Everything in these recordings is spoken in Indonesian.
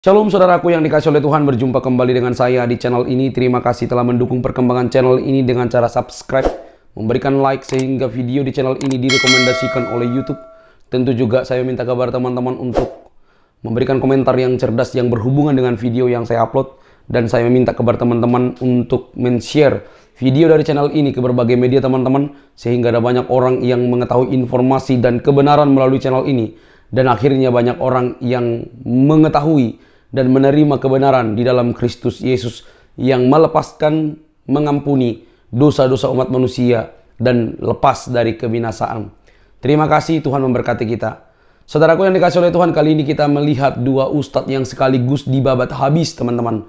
Shalom saudaraku yang dikasih oleh Tuhan, berjumpa kembali dengan saya di channel ini. Terima kasih telah mendukung perkembangan channel ini dengan cara subscribe, memberikan like sehingga video di channel ini direkomendasikan oleh YouTube. Tentu juga saya minta kabar teman-teman untuk memberikan komentar yang cerdas yang berhubungan dengan video yang saya upload. Dan saya minta kabar teman-teman untuk men-share video dari channel ini ke berbagai media teman-teman, sehingga ada banyak orang yang mengetahui informasi dan kebenaran melalui channel ini. Dan akhirnya banyak orang yang mengetahui dan menerima kebenaran di dalam Kristus Yesus yang melepaskan, mengampuni dosa-dosa umat manusia dan lepas dari kebinasaan. Terima kasih, Tuhan memberkati kita. Saudaraku yang dikasih oleh Tuhan, kali ini kita melihat dua ustadz yang sekaligus dibabat habis teman-teman.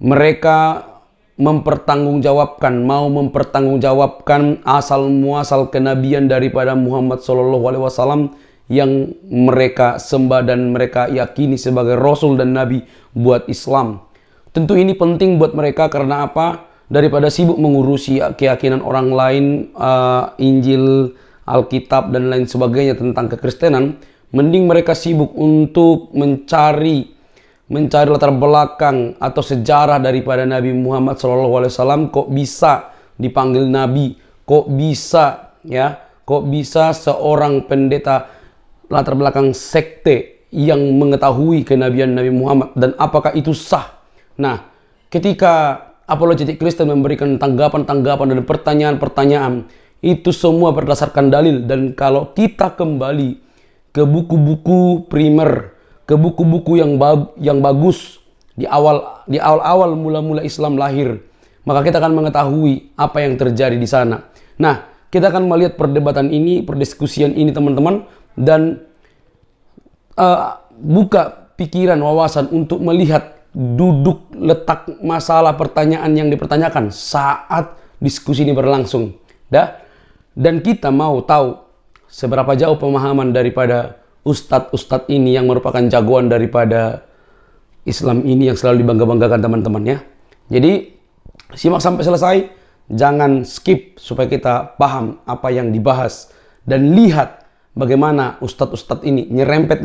Mereka mau mempertanggungjawabkan asal muasal kenabian daripada Muhammad SAW yang mereka sembah dan mereka yakini sebagai Rasul dan Nabi buat Islam. Tentu ini penting buat mereka karena apa? Daripada sibuk mengurusi keyakinan orang lain, Injil, Alkitab dan lain sebagainya tentang kekristenan, mending mereka sibuk untuk mencari latar belakang atau sejarah daripada Nabi Muhammad SAW. Kok bisa dipanggil Nabi? Kok bisa seorang pendeta latar belakang sekte yang mengetahui kenabian Nabi Muhammad, dan apakah itu sah? Nah, ketika apologetik Kristen memberikan tanggapan-tanggapan dan pertanyaan-pertanyaan, itu semua berdasarkan dalil. Dan kalau kita kembali ke buku-buku primer, ke buku-buku yang bagus di awal mula-mula Islam lahir, maka kita akan mengetahui apa yang terjadi di sana. Nah, kita akan melihat perdebatan ini, perdiskusian ini teman-teman, dan buka pikiran, wawasan untuk melihat duduk letak masalah pertanyaan yang dipertanyakan saat diskusi ini berlangsung. Dan kita mau tahu seberapa jauh pemahaman daripada ustadz-ustadz ini yang merupakan jagoan daripada Islam ini yang selalu dibangga-banggakan teman-teman ya. Jadi simak sampai selesai, jangan skip supaya kita paham apa yang dibahas, dan lihat bagaimana ustadz-ustadz ini nyerempet,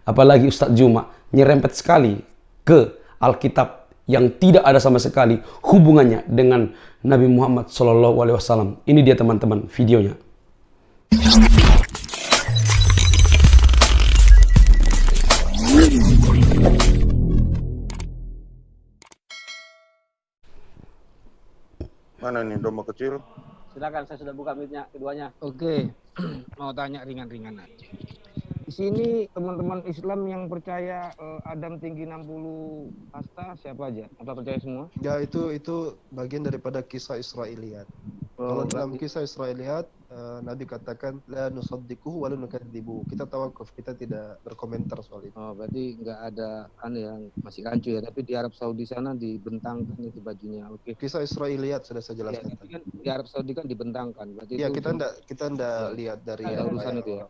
apalagi Ustadz Juma, nyerempet sekali ke Alkitab yang tidak ada sama sekali hubungannya dengan Nabi Muhammad SAW. Ini dia teman-teman videonya. Mana nih domba kecil? Silakan, saya sudah buka mic-nya keduanya. Oke, mau tanya ringan-ringan aja. Di sini teman-teman Islam yang percaya Adam tinggi 60 hasta siapa aja? Apa percaya semua? Ya itu bagian daripada kisah Israiliyat. Kalau dalam kisah Israiliyat, Nabi katakan la nusaddiquhu wa la nukadzibuhu. Kita tawakuf, kita tidak berkomentar soal itu. Oh, berarti nggak ada yang masih rancu ya. Tapi di Arab Saudi sana dibentangkan itu bajunya. Oke. Kisah Israiliyat sudah saya jelaskan. Ya, tapi kan di Arab Saudi kan dibentangkan. Berarti ya, itu kita enggak lihat dari urusan itu ya.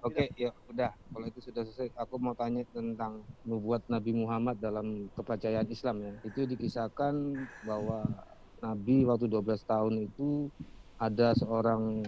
Oke, ya udah. Kalau itu sudah selesai, aku mau tanya tentang nubuat Nabi Muhammad dalam kepercayaan Islam ya. Itu dikisahkan bahwa Nabi waktu 12 tahun itu ada seorang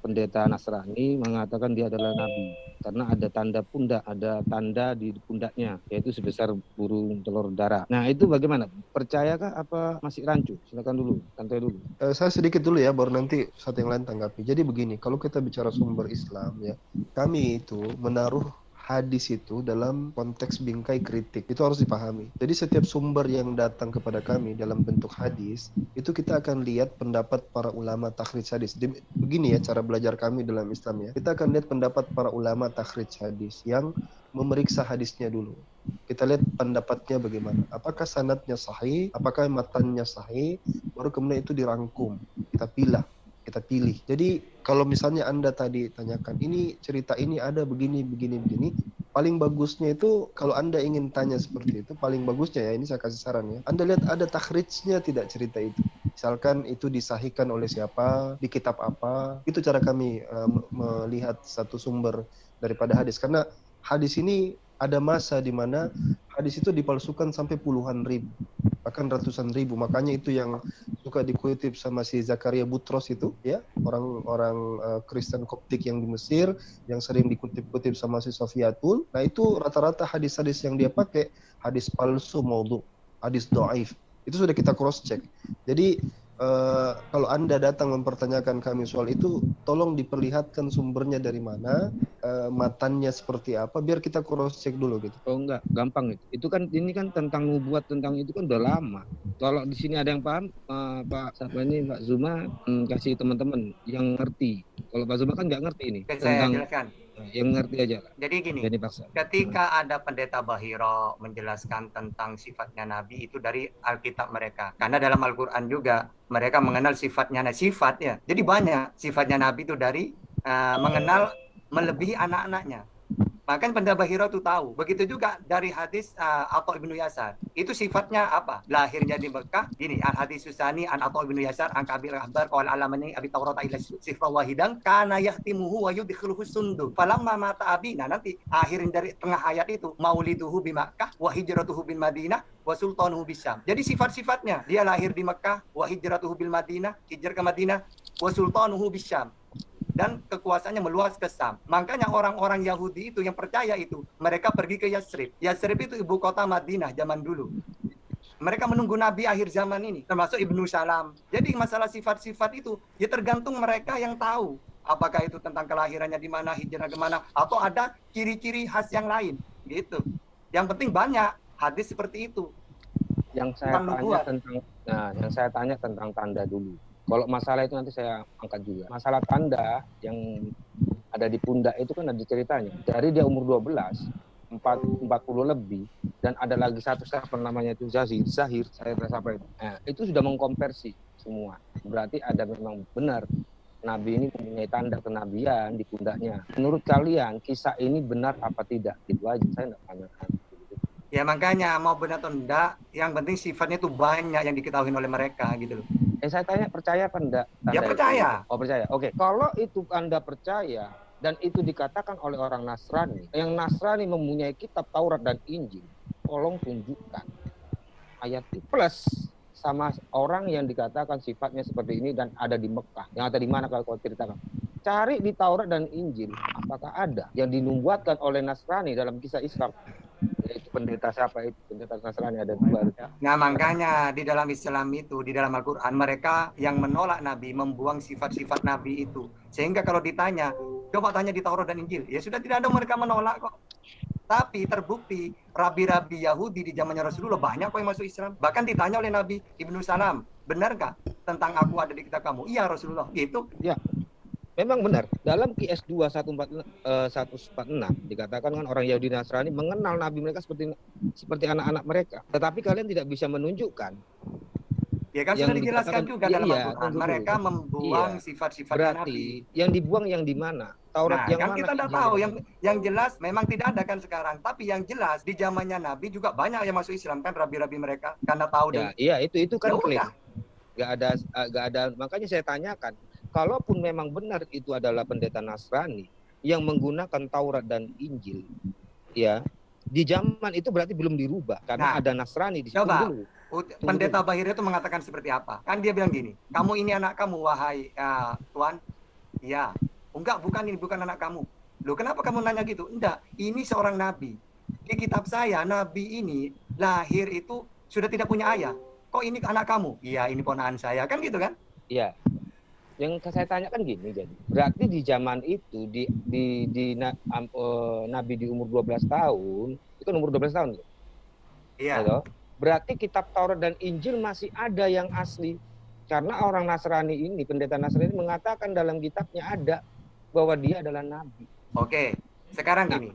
pendeta Nasrani mengatakan dia adalah Nabi karena ada tanda pundak, ada tanda di pundaknya yaitu sebesar burung telur darah. Nah itu bagaimana? Percayakah apa masih rancu? Silakan dulu, santai dulu. Saya sedikit dulu ya, baru nanti satu yang lain tanggapi. Jadi begini, kalau kita bicara sumber Islam ya, kami itu menaruh hadis itu dalam konteks bingkai kritik, itu harus dipahami. Jadi setiap sumber yang datang kepada kami dalam bentuk hadis, itu kita akan lihat pendapat para ulama takhrij hadis. Begini ya cara belajar kami dalam Islam ya. Kita akan lihat pendapat para ulama takhrij hadis yang memeriksa hadisnya dulu. Kita lihat pendapatnya bagaimana. Apakah sanadnya sahih, apakah matannya sahih, baru kemudian itu dirangkum. Kita pilih. Jadi kalau misalnya Anda tadi tanyakan, ini cerita ini ada begini, paling bagusnya itu kalau Anda ingin tanya seperti itu, paling bagusnya ya, ini saya kasih saran ya, Anda lihat ada takhrijnya tidak cerita itu. Misalkan itu disahihkan oleh siapa, di kitab apa, itu cara kami melihat satu sumber daripada hadis. Karena hadis ini ada masa di mana hadis itu dipalsukan sampai puluhan ribu. bahkan ratusan ribu. Makanya itu yang suka dikutip sama si Zakaria Butros itu, ya, orang-orang Kristen Koptik yang di Mesir, yang sering dikutip-kutip sama si Sofiatul. Nah itu rata-rata hadis-hadis yang dia pakai hadis palsu, maudhu, hadis doaif. Itu sudah kita cross check. Jadi kalau Anda datang mempertanyakan kami soal itu, tolong diperlihatkan sumbernya dari mana, matannya seperti apa, biar kita cross check dulu gitu. Oh enggak, gampang itu. Itu kan ini kan tentang nubuat, tentang itu kan udah lama. Kalau di sini ada yang paham, Pak siapa ini, Pak Zuma, kasih teman-teman yang ngerti. Kalau Pak Zuma kan nggak ngerti ini Oke, saya tentang jelaskan. yang ngerti aja lah. Jadi gini, Jadi paksa. ketika ada pendeta Bahiro menjelaskan tentang sifatnya Nabi itu dari Alkitab mereka. Karena dalam Al-Quran juga mereka mengenal sifatnya, sifatnya. Jadi banyak sifatnya Nabi itu dari mengenal melebihi anak-anaknya. Makanya pendeta Bahiro itu tahu. Begitu juga dari hadis Atha ibnu Yasar. Itu sifatnya apa? Lahirnya di Mekah. Gini, hadis Susani an Atha ibnu Yasar an Kabil Ahbar qala alamani abi Taurata ila sifra wahidan kana yahtimuhu wa yudkhiluhu sundu. Falamma mata abi. Nah, nanti akhirin dari tengah ayat itu mauliduhu bi Makkah wa hijratuhu bil Madinah wa sultanuhu bisyam. Jadi sifat-sifatnya, dia lahir di Mekah, wa hijratuhu bil Madinah, hijrah ke Madinah, wa sultanuhu bisyam. Dan kekuasaannya meluas ke Sam. Makanya orang-orang Yahudi itu yang percaya itu, mereka pergi ke Yasrib. Yasrib itu ibu kota Madinah zaman dulu. Mereka menunggu Nabi akhir zaman ini, termasuk Ibnu Salam. Jadi masalah sifat-sifat itu, ya tergantung mereka yang tahu. Apakah itu tentang kelahirannya di mana, hijrah ke mana, atau ada ciri-ciri khas yang lain, gitu. Yang penting banyak hadis seperti itu. Yang saya tanya tentang, yang saya tanya tentang tanda dulu. Kalau masalah itu nanti saya angkat juga. Masalah tanda yang ada di pundak itu kan ada ceritanya. Dari dia umur 12, 40 lebih, dan ada lagi satu staff namanya itu Zahir, saya rasa apa itu. Nah, itu sudah mengkonversi semua. Berarti ada memang benar Nabi ini mempunyai tanda kenabian di pundaknya. Menurut kalian kisah ini benar apa tidak? Itu aja, saya tidak tanyakan. Ya makanya mau benar atau enggak, yang penting sifatnya itu banyak yang diketahui oleh mereka gitu loh. Saya tanya percaya apa enggak? Ya percaya. Oh percaya. Oke. Kalau itu Anda percaya dan itu dikatakan oleh orang Nasrani, yang Nasrani mempunyai kitab Taurat dan Injil, tolong tunjukkan ayat itu. Plus sama orang yang dikatakan sifatnya seperti ini dan ada di Mekah. Yang ada di mana kalau kau ceritakan? Cari di Taurat dan Injil, apakah ada yang dinubuatkan oleh Nasrani dalam kisah Islam? Yaitu pendeta siapa itu? Pendeta Nasrani ada dua. Nah makanya di dalam Islam itu, di dalam Al-Quran, mereka yang menolak Nabi, membuang sifat-sifat Nabi itu. Sehingga kalau ditanya, coba tanya di Taurat dan Injil, ya sudah tidak ada mereka menolak kok. Tapi terbukti rabi-rabi Yahudi di zamannya Rasulullah banyak kok yang masuk Islam. Bahkan ditanya oleh Nabi Ibnu Salam, benar nggak tentang aku ada di kitab kamu? Iya Rasulullah, gitu. Ya. Memang benar, dalam QS 2 146 dikatakan kan orang Yahudi Nasrani mengenal Nabi mereka seperti anak-anak mereka. Tetapi kalian tidak bisa menunjukkan. Ya kan sudah dijelaskan juga dalam Al-Quran. Mereka membuang sifat-sifat Nabi. Yang dibuang yang di mana? Taurat yang kan mana? Kita tidak tahu. Yang jelas memang tidak ada kan sekarang. Tapi yang jelas di zamannya Nabi juga banyak yang masuk Islam kan, rabi-rabi mereka karena tahu. Iya itu kan klaim. Gak ada. Makanya saya tanyakan. Kalaupun memang benar itu adalah pendeta Nasrani yang menggunakan Taurat dan Injil, ya di zaman itu berarti belum dirubah karena ada Nasrani di situ dulu. Pendeta Bahir itu mengatakan seperti apa? Kan dia bilang gini, kamu ini anak kamu wahai Tuan? Iya. Enggak, bukan anak kamu. Loh kenapa kamu nanya gitu? Enggak, ini seorang nabi. Di kitab saya nabi ini lahir itu sudah tidak punya ayah. Kok ini anak kamu? Iya, ini ponakan saya. Kan gitu kan? Iya. Yang saya tanyakan gini, jadi berarti di zaman itu Nabi di umur 12 tahun, itu kan umur 12 tahun. Iya. Gitu? Berarti kitab Taurat dan Injil masih ada yang asli. Karena orang Nasrani ini, pendeta Nasrani mengatakan dalam kitabnya ada bahwa dia adalah nabi. Oke, sekarang gini.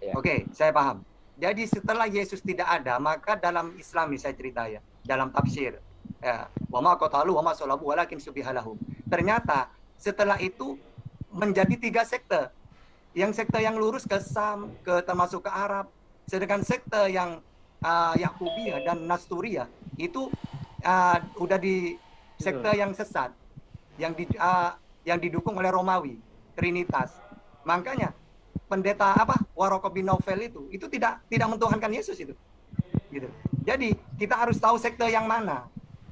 Ya. Oke, saya paham. Jadi setelah Yesus tidak ada, maka dalam Islam saya cerita ya, dalam tafsir, wa ma qatalu wa ma salabu walakin subihalahum. Ternyata setelah itu menjadi 3 sekte. Yang sekte yang lurus ke Sam, termasuk ke Arab. Sedangkan sekte yang Yakubiyah dan Nasturiyah itu udah di sekte yang sesat, yang didukung oleh Romawi, Trinitas. Makanya pendeta Waraka bin Naufal itu tidak mentuhankan Yesus itu. Gitu. Jadi kita harus tahu sekte yang mana.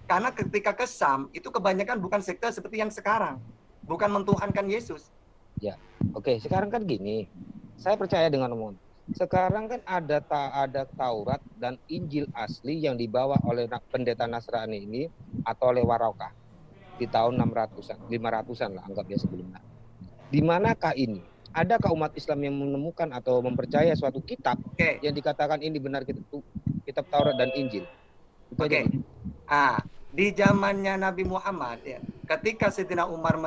Karena ketika ke Sam itu kebanyakan bukan sekte seperti yang sekarang, bukan mentuhankan Yesus. Ya, oke. Sekarang kan gini, saya percaya dengan omongan. Sekarang kan ada Taurat dan Injil asli yang dibawa oleh pendeta Nasrani ini atau oleh Warokah di tahun 600-an, 500-an lah anggap ya sebelumnya. Di manakah ini? Adakah umat Islam yang menemukan atau mempercaya suatu kitab yang dikatakan ini benar kitab Taurat dan Injil? Oke. Di zamannya Nabi Muhammad ya, ketika Sayyidina Umar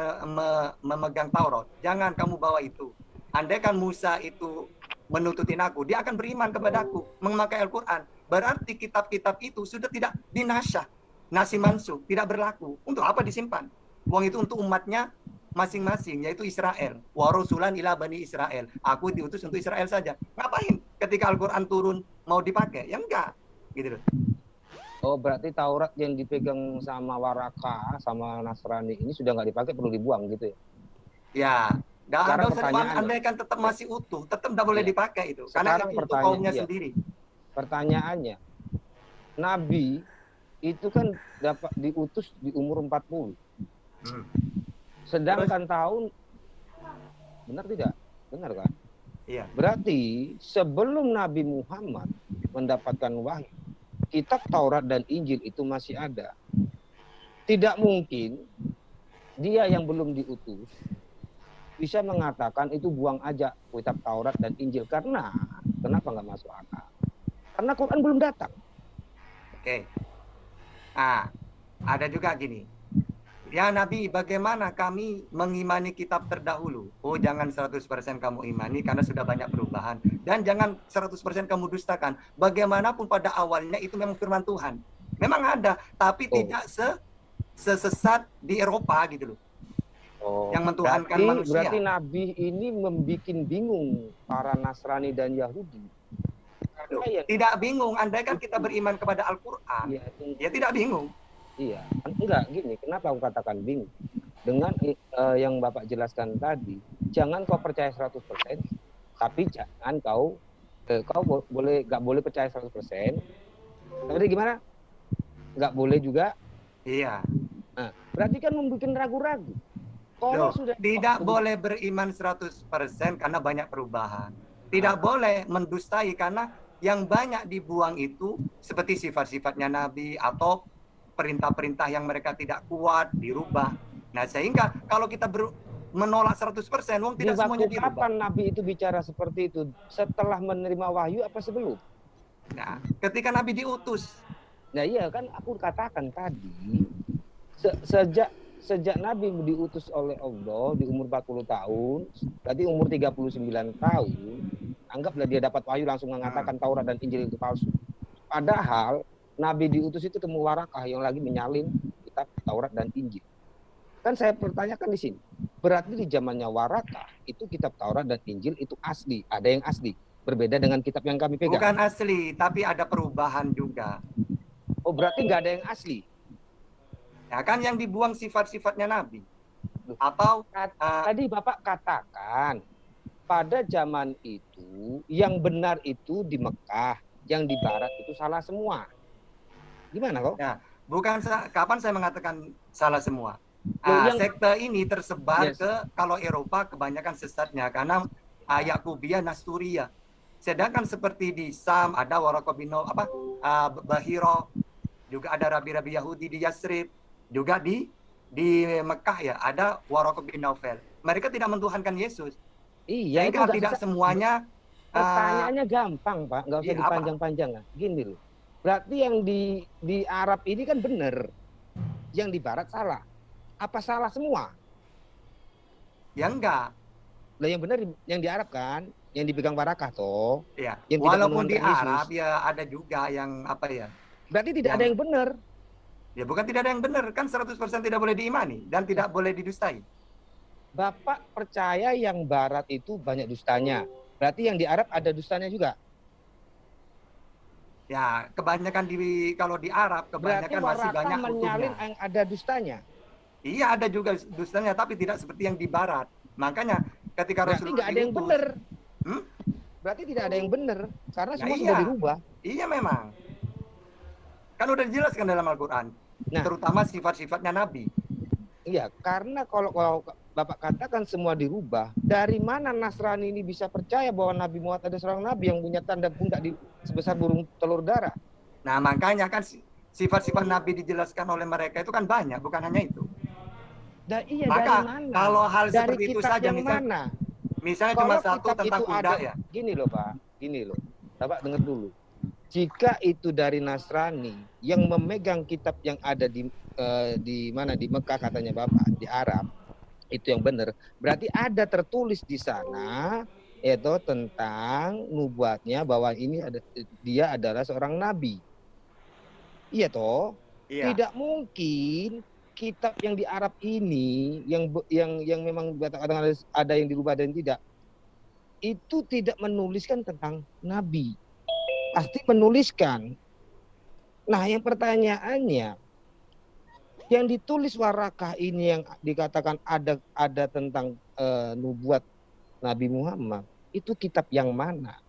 memegang Taurat, jangan kamu bawa itu. Andaikan Musa itu menuntutin aku, dia akan beriman kepadaku, memakai Al-Quran. Berarti kitab-kitab itu sudah tidak dinasyah, nasi mansuh, tidak berlaku. Untuk apa disimpan? Uang itu untuk umatnya masing-masing, yaitu Israel. Wa rasulan ila bani Israel. Aku diutus untuk Israel saja. Ngapain ketika Al-Quran turun mau dipakai? Ya enggak. Gitu loh. Oh, berarti Taurat yang dipegang sama Waraka, sama Nasrani ini sudah nggak dipakai, perlu dibuang gitu ya? Ya, Sekarang andai kan tetap masih utuh, tetap tidak boleh dipakai itu. Karena itu untuk kaumnya sendiri. Pertanyaannya, Nabi itu kan dapat diutus di umur 40. Sedangkan tahun, benar tidak? Benar kan? Iya. Berarti sebelum Nabi Muhammad mendapatkan wahyu, kitab Taurat dan Injil itu masih ada. Tidak mungkin dia yang belum diutus bisa mengatakan itu buang aja kitab Taurat dan Injil. Karena kenapa nggak masuk akal? Karena Quran belum datang. Oke. Ada juga gini. Ya Nabi, bagaimana kami mengimani kitab terdahulu? Oh, jangan 100% kamu imani karena sudah banyak perubahan. Dan jangan 100% kamu dustakan. Bagaimanapun pada awalnya itu memang firman Tuhan. Memang ada, tapi tidak sesesat di Eropa gitu loh. Yang mentuhankan manusia. Berarti Nabi ini membuat bingung para Nasrani dan Yahudi. Tidak bingung, andai kan kita beriman kepada Al-Quran, ya tidak bingung. Iya, enggak gini. Kenapa aku katakan bingung? Dengan yang Bapak jelaskan tadi, jangan kau percaya 100%, tapi jangan kau nggak boleh percaya 100%. Tapi gimana? Nggak boleh juga. Iya. Nah, berarti kan membuat ragu-ragu. Tidak boleh beriman 100% karena banyak perubahan. Tidak boleh mendustai karena yang banyak dibuang itu seperti sifat-sifatnya Nabi atau perintah-perintah yang mereka tidak kuat dirubah. Nah, sehingga kalau kita menolak 100%, wong tidak semuanya dirubah. Kapan Nabi itu bicara seperti itu? Setelah menerima wahyu apa sebelum? Nah, ketika Nabi diutus. Nah, iya kan aku katakan tadi, sejak Nabi diutus oleh Allah di umur 40 tahun, berarti umur 39 tahun, anggaplah dia dapat wahyu langsung mengatakan Taurat dan Injil itu palsu. Padahal Nabi diutus itu temu Warakah yang lagi menyalin kitab Taurat dan Injil. Kan saya pertanyakan di sini, berarti di zamannya Warakah itu kitab Taurat dan Injil itu asli, ada yang asli, berbeda dengan kitab yang kami pegang. Bukan asli, tapi ada perubahan juga. Oh, berarti nggak ada yang asli? Ya kan yang dibuang sifat-sifatnya Nabi. Atau tadi Bapak katakan pada zaman itu yang benar itu di Mekah, yang di Barat itu salah semua. Gimana kok? Ya, bukan kapan saya mengatakan salah semua. Sekte ini tersebar ke kalau Eropa kebanyakan sesatnya karena Yakubiyah, Nasturiyah. Sedangkan seperti di Sam ada Waraqobino Bahiro, juga ada rabi-rabi Yahudi di Yasrib, juga di Mekah ya ada Waraqobino Naufal. Mereka tidak mentuhankan Yesus. Iya, sehingga tidak semuanya. Pertanyaannya gampang, Pak, nggak usah dipanjang-panjang. Gini loh. Berarti yang di Arab ini kan benar, yang di Barat salah. Apa salah semua? Ya enggak. Lah yang benar yang di Arab kan, yang dipegang Warakah toh. Iya. Yang walaupun di Arab ya ada juga yang apa ya? Berarti tidak ada yang benar. Ya bukan tidak ada yang benar, kan 100% tidak boleh diimani dan tidak boleh didustai. Bapak percaya yang Barat itu banyak dustanya. Berarti yang di Arab ada dustanya juga. Ya, kebanyakan kalau di Arab kebanyakan masih banyak menyalin yang ada dustanya. Iya, ada juga dustanya tapi tidak seperti yang di Barat. Makanya ketika berarti Rasulullah nggak ada yang benar. Berarti tidak ada yang benar karena semua sudah dirubah. Iya memang. Kan udah dijelaskan dalam Al-Quran. Nah. Terutama sifat-sifatnya Nabi. Iya, karena kalau Bapak katakan semua dirubah, dari mana Nasrani ini bisa percaya bahwa Nabi Muhammad ada seorang Nabi yang punya tanda pundak sebesar burung telur darah? Nah, makanya kan sifat-sifat Nabi dijelaskan oleh mereka itu kan banyak, bukan hanya itu. Iya, Maka dari mana? kalau hal Dari seperti itu kitab saja, yang mana? misalnya Kalau cuma satu kitab tentang itu kuda ada, ya. Gini loh Pak, gini loh. Bapak dengar dulu. Jika itu dari Nasrani yang memegang kitab yang ada di mana di Mekah katanya Bapak, di Arab, itu yang benar. Berarti ada tertulis di sana yaitu tentang nubuatnya bahwa dia adalah seorang nabi. Iya toh? Iya. Tidak mungkin kitab yang di Arab ini yang memang katakan ada yang dirubah dan tidak, itu tidak menuliskan tentang nabi. Pasti menuliskan. Nah, yang pertanyaannya, yang ditulis Warakah ini yang dikatakan ada tentang nubuat Nabi Muhammad, itu kitab yang mana?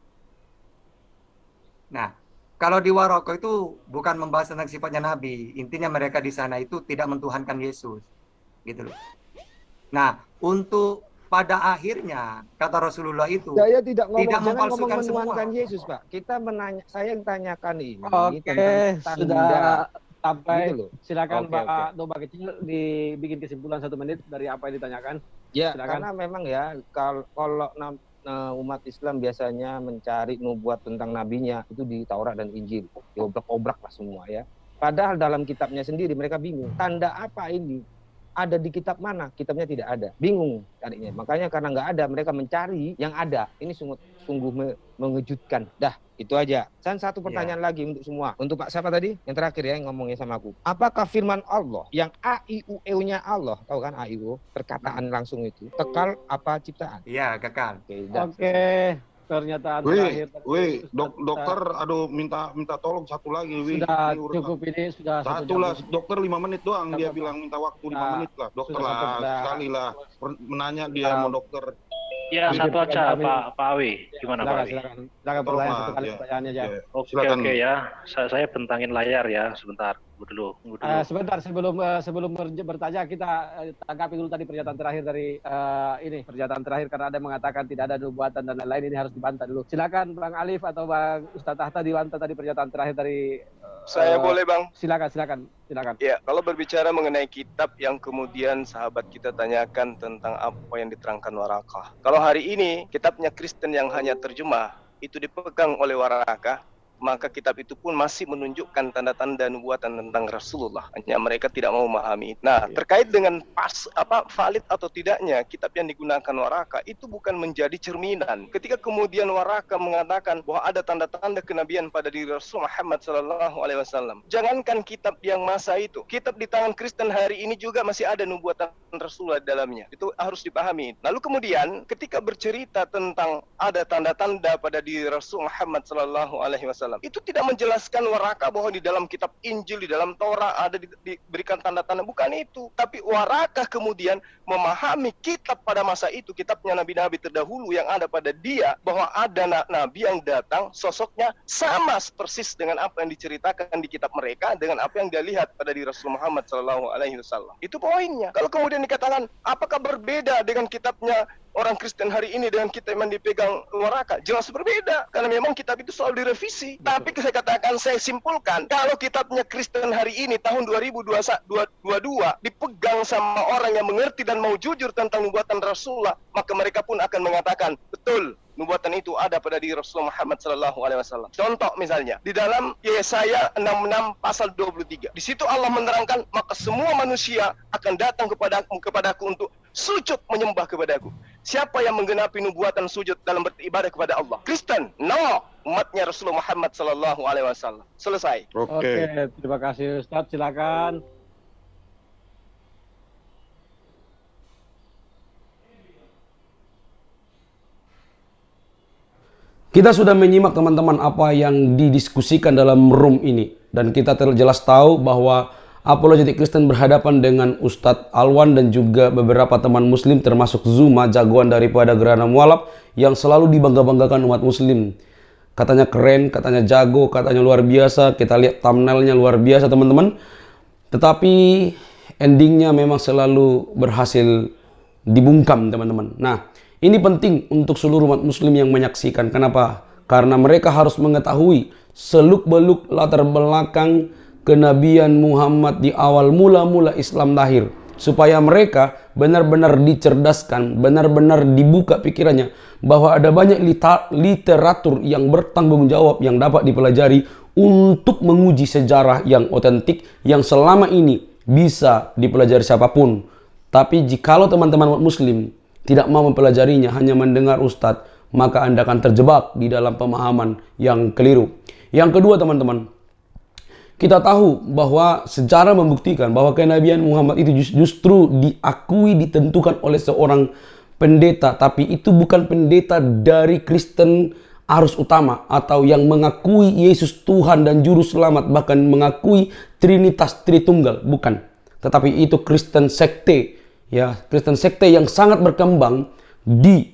Nah, kalau di Warakah itu bukan membahas tentang sifatnya Nabi. Intinya mereka di sana itu tidak mentuhankan Yesus. Gitu loh. Nah, untuk pada akhirnya kata Rasulullah itu Saya tidak memalsukan semua. Yesus, Pak. Saya yang tanyakan ini Oke, tentang tanda. sudah sampai Gitu loh. silakan Oke, Pak Domba Kecil dibikin kesimpulan 1 menit dari apa yang ditanyakan. Ya, Silakan. karena memang ya kalau umat Islam biasanya mencari nubuat tentang nabinya itu di Taurat dan Injil, diobrak-obrak lah semua ya. Padahal dalam kitabnya sendiri mereka bingung, tanda apa ini? Ada di kitab mana? Kitabnya tidak ada. Bingung carinya. Makanya karena nggak ada, mereka mencari yang ada. Ini sungguh mengejutkan. Dah, itu aja. Dan satu pertanyaan lagi untuk semua. Untuk Pak siapa tadi? Yang terakhir ya, yang ngomongnya sama aku. Apakah firman Allah yang A-I-U-E-nya Allah, tahu kan A-I-U, perkataan langsung itu, kekal apa ciptaan? Iya, kekal. Oke, pernyataan terakhir. Dokter, aduh minta tolong satu lagi, Sudah cukup ini, sudah satu lah, dokter 5 menit doang, dia bilang minta waktu 5 menit lah, dokter lah, sekali lah, menanya dia mau dokter. Ya, satu aja Pak Awi, gimana Pak Awi? Silakan pertanyaan satu kali pertanyaannya aja. Oke ya, saya bentangin layar ya, sebentar, tunggu dulu. Sebentar sebelum bertanya kita tanggapi dulu tadi pernyataan terakhir dari pernyataan terakhir karena ada yang mengatakan tidak ada nubuatan dan lain-lain, ini harus dibantah dulu. Silakan Bang Alif atau Bang Ustadz Tahta dibantah tadi pernyataan terakhir dari saya boleh Bang? Silakan. Ya, kalau berbicara mengenai kitab yang kemudian sahabat kita tanyakan tentang apa yang diterangkan Warakah. Kalau hari ini kitabnya Kristen yang hanya terjemah itu dipegang oleh Warakah, maka kitab itu pun masih menunjukkan tanda-tanda nubuatan tentang Rasulullah. Hanya mereka tidak mau memahami. Nah, terkait dengan valid atau tidaknya kitab yang digunakan Warakah itu bukan menjadi cerminan. Ketika kemudian Warakah mengatakan bahwa ada tanda-tanda kenabian pada diri Rasul Muhammad SAW. Jangankan kitab yang masa itu, kitab di tangan Kristen hari ini juga masih ada nubuatan Rasulullah di dalamnya. Itu harus dipahami. Lalu kemudian ketika bercerita tentang ada tanda-tanda pada diri Rasul Muhammad SAW, itu tidak menjelaskan Warakah bahwa di dalam kitab Injil, di dalam Torah ada diberikan tanda-tanda, bukan itu. Tapi Warakah kemudian memahami kitab pada masa itu, kitabnya nabi-nabi terdahulu yang ada pada dia, bahwa ada nabi yang datang sosoknya sama persis dengan apa yang diceritakan di kitab mereka, dengan apa yang dia lihat pada diri Rasul Muhammad SAW. Itu poinnya. Kalau kemudian dikatakan apakah berbeda dengan kitabnya orang Kristen hari ini dengan kitab yang dipegang Warakah? Jelas berbeda, karena memang kitab itu selalu direvisi. Tapi saya simpulkan, kalau kitabnya Kristen hari ini tahun 2022 dipegang sama orang yang mengerti dan mau jujur tentang nubuatan Rasulullah, maka mereka pun akan mengatakan betul, nubuatan itu ada pada diri Rasulullah Muhammad SAW. Contoh misalnya di dalam Yesaya 66 pasal 23, di situ Allah menerangkan, maka semua manusia akan datang kepadaku untuk sujud menyembah kepadaku. Siapa yang menggenapi nubuatan sujud dalam beribadah kepada Allah? Kristen? No, umatnya Rasulullah Muhammad SAW. Selesai. Oke, terima kasih Ustadz. Silakan. Kita sudah menyimak teman-teman apa yang didiskusikan dalam room ini, dan kita jelas tahu bahwa Apologetik Kristen berhadapan dengan Ustadz Alwan dan juga beberapa teman muslim termasuk Zuma, jagoan daripada Gerhana Mualaf yang selalu dibangga-banggakan umat muslim. katanya keren, katanya jago, katanya luar biasa. Kita lihat thumbnailnya luar biasa teman-teman. Tetapi endingnya memang selalu berhasil dibungkam teman-teman. Nah, ini penting untuk seluruh umat muslim yang menyaksikan. Kenapa? Karena mereka harus mengetahui seluk-beluk latar belakang kenabian Muhammad di awal mula-mula Islam lahir. Supaya mereka benar-benar dicerdaskan, benar-benar dibuka pikirannya bahwa ada banyak literatur yang bertanggung jawab yang dapat dipelajari untuk menguji sejarah yang otentik yang selama ini bisa dipelajari siapapun. Tapi jikalau teman-teman umat muslim tidak mau mempelajarinya, hanya mendengar ustadz, maka Anda akan terjebak di dalam pemahaman yang keliru. Yang kedua teman-teman, kita tahu bahwa sejarah membuktikan bahwa kenabian Muhammad itu justru diakui, ditentukan oleh seorang pendeta, tapi itu bukan pendeta dari Kristen arus utama atau yang mengakui Yesus Tuhan dan Juru Selamat, bahkan mengakui Trinitas Tritunggal, bukan. Tetapi itu Kristen sekte, ya, Kristen sekte yang sangat berkembang di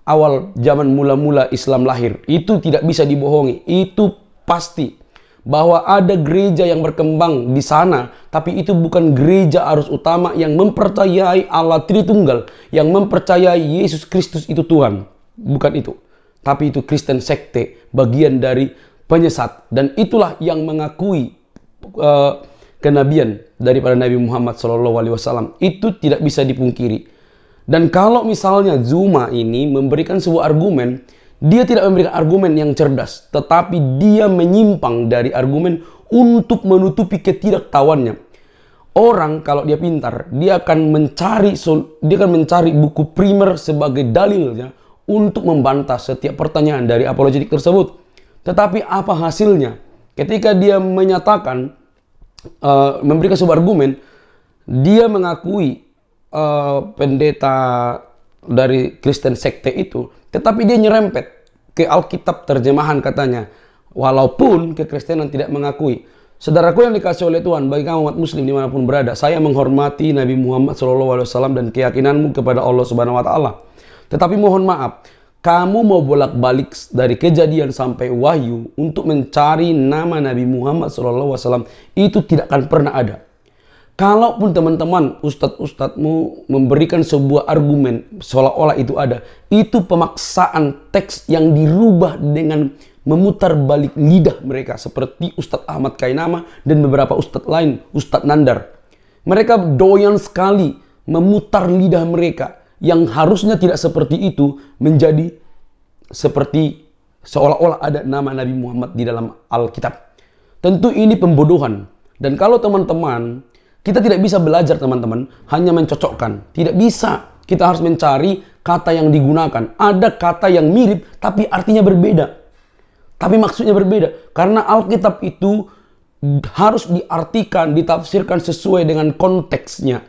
awal zaman mula-mula Islam lahir. Itu tidak bisa dibohongi, itu pasti bahwa ada gereja yang berkembang di sana, tapi itu bukan gereja arus utama yang mempercayai Allah Tritunggal, yang mempercayai Yesus Kristus itu Tuhan. Bukan itu. Tapi itu Kristen sekte, bagian dari penyesat. Dan itulah yang mengakui kenabian daripada Nabi Muhammad SAW. Itu tidak bisa dipungkiri. Dan kalau misalnya Zuma ini memberikan sebuah argumen, dia tidak memberikan argumen yang cerdas, tetapi dia menyimpang dari argumen untuk menutupi ketidaktahuannya. Orang kalau dia pintar, dia akan mencari buku primer sebagai dalilnya untuk membantah setiap pertanyaan dari apologetik tersebut. Tetapi apa hasilnya? Ketika dia menyatakan, memberikan sebuah argumen, dia mengakui pendeta dari Kristen sekte itu, tetapi dia nyerempet ke Alkitab terjemahan katanya, walaupun kekristenan tidak mengakui. Saudaraku yang dikasih oleh Tuhan, bagi kamu umat muslim dimanapun berada, saya menghormati Nabi Muhammad SAW dan keyakinanmu kepada Allah Subhanahu Wa Taala. Tetapi mohon maaf, kamu mau bolak-balik dari Kejadian sampai Wahyu untuk mencari nama Nabi Muhammad SAW, itu tidak akan pernah ada. Kalaupun teman-teman, ustadz-ustadzmu memberikan sebuah argumen seolah-olah itu ada, itu pemaksaan teks yang dirubah dengan memutar balik lidah mereka, seperti Ustadz Ahmad Kainama dan beberapa ustadz lain, Ustadz Nandar. Mereka doyan sekali memutar lidah mereka yang harusnya tidak seperti itu menjadi seperti seolah-olah ada nama Nabi Muhammad di dalam Alkitab. Tentu ini pembodohan. Dan kalau teman-teman, kita tidak bisa belajar teman-teman hanya mencocokkan. Tidak bisa. Kita harus mencari kata yang digunakan. Ada kata yang mirip tapi artinya berbeda. Tapi maksudnya berbeda. Karena Alkitab itu harus diartikan, ditafsirkan sesuai dengan konteksnya.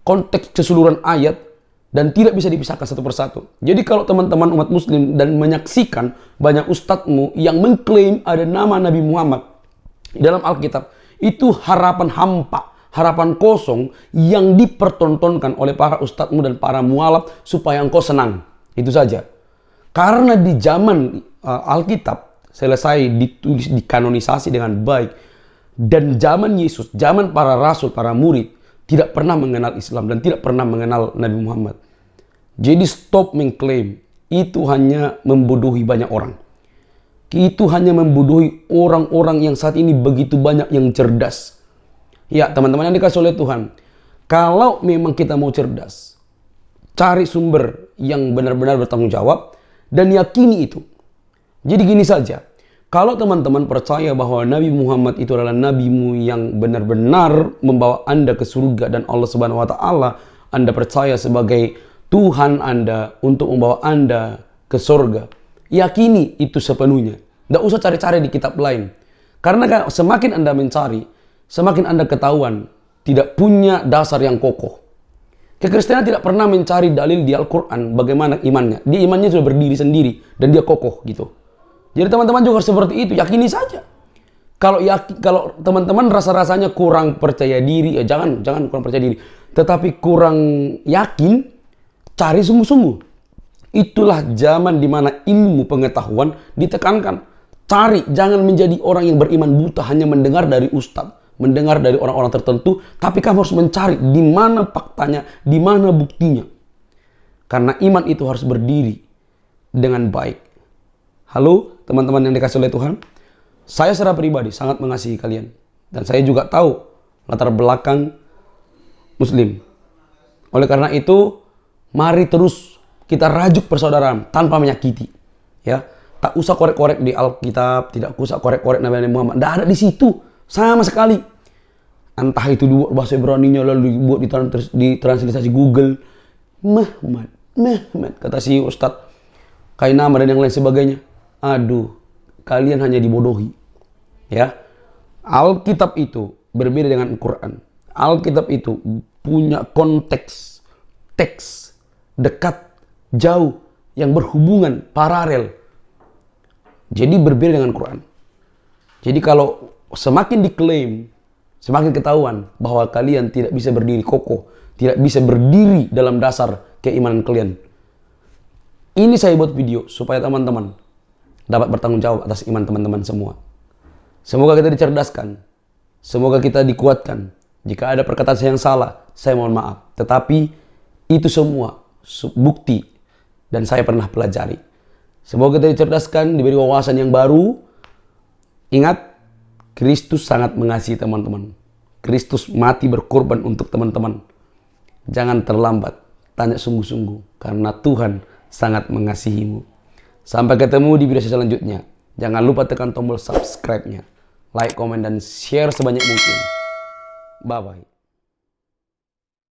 Konteks keseluruhan ayat. Dan tidak bisa dipisahkan satu persatu. Jadi kalau teman-teman umat muslim dan menyaksikan banyak ustadzmu yang mengklaim ada nama Nabi Muhammad di dalam Alkitab, itu harapan hampa, harapan kosong yang dipertontonkan oleh para ustadzmu dan para mualaf supaya engkau senang. Itu saja. Karena di zaman Alkitab selesai ditulis, dikanonisasi dengan baik, dan zaman Yesus, zaman para rasul, para murid tidak pernah mengenal Islam dan tidak pernah mengenal Nabi Muhammad. Jadi stop mengklaim. Itu hanya membodohi banyak orang. Itu hanya membodohi orang-orang yang saat ini begitu banyak yang cerdas. Ya teman-teman yang dikasih oleh Tuhan, kalau memang kita mau cerdas, cari sumber yang benar-benar bertanggung jawab dan yakini itu. Jadi gini saja, kalau teman-teman percaya bahwa Nabi Muhammad itu adalah nabimu yang benar-benar membawa Anda ke surga dan Allah Subhanahu Wa Taala, Anda percaya sebagai Tuhan Anda untuk membawa Anda ke surga, yakini itu sepenuhnya. Tidak usah cari-cari di kitab lain. Karena semakin Anda mencari, semakin Anda ketahuan tidak punya dasar yang kokoh. Kekristenan tidak pernah mencari dalil di Al-Quran bagaimana imannya. Dia imannya sudah berdiri sendiri dan dia kokoh gitu. Jadi teman-teman juga seperti itu, yakini saja. Kalau teman-teman rasa-rasanya kurang percaya diri, ya jangan kurang percaya diri. Tetapi kurang yakin, cari sungguh-sungguh. Itulah zaman di mana ilmu pengetahuan ditekankan. Cari, jangan menjadi orang yang beriman buta hanya mendengar dari ustadz, mendengar dari orang-orang tertentu, tapi kamu harus mencari di mana faktanya, di mana buktinya. Karena iman itu harus berdiri dengan baik. Halo teman-teman yang dikasih oleh Tuhan, saya secara pribadi sangat mengasihi kalian. Dan saya juga tahu latar belakang Muslim. Oleh karena itu, mari terus kita rajuk persaudaraan tanpa menyakiti. Ya, tak usah korek-korek di Alkitab, tidak usah korek-korek Nabi Muhammad. Tidak ada di situ sama sekali. Entah itu dibuat bahasa Ibraninya lalu dibuat di translitasi Google. Muhammad, kata si Ustadz Kainama dan yang lain sebagainya. Aduh, kalian hanya dibodohi. Ya, Alkitab itu berbeda dengan Al-Quran. Alkitab itu punya konteks, teks, dekat, jauh, yang berhubungan, paralel. Jadi berbeda dengan Quran. Jadi kalau semakin diklaim, semakin ketahuan bahwa kalian tidak bisa berdiri kokoh, tidak bisa berdiri dalam dasar keimanan kalian. Ini saya buat video supaya teman-teman dapat bertanggung jawab atas iman teman-teman semua. Semoga kita dicerdaskan, semoga kita dikuatkan. Jika ada perkataan saya yang salah, saya mohon maaf. Tetapi itu semua bukti dan saya pernah pelajari. Semoga kita dicerdaskan, diberi wawasan yang baru. Ingat, Kristus sangat mengasihi teman-teman. Kristus mati berkorban untuk teman-teman. Jangan terlambat, tanya sungguh-sungguh, karena Tuhan sangat mengasihimu. Sampai ketemu di video selanjutnya. Jangan lupa tekan tombol subscribe-nya, like, komen, dan share sebanyak mungkin. Bye-bye.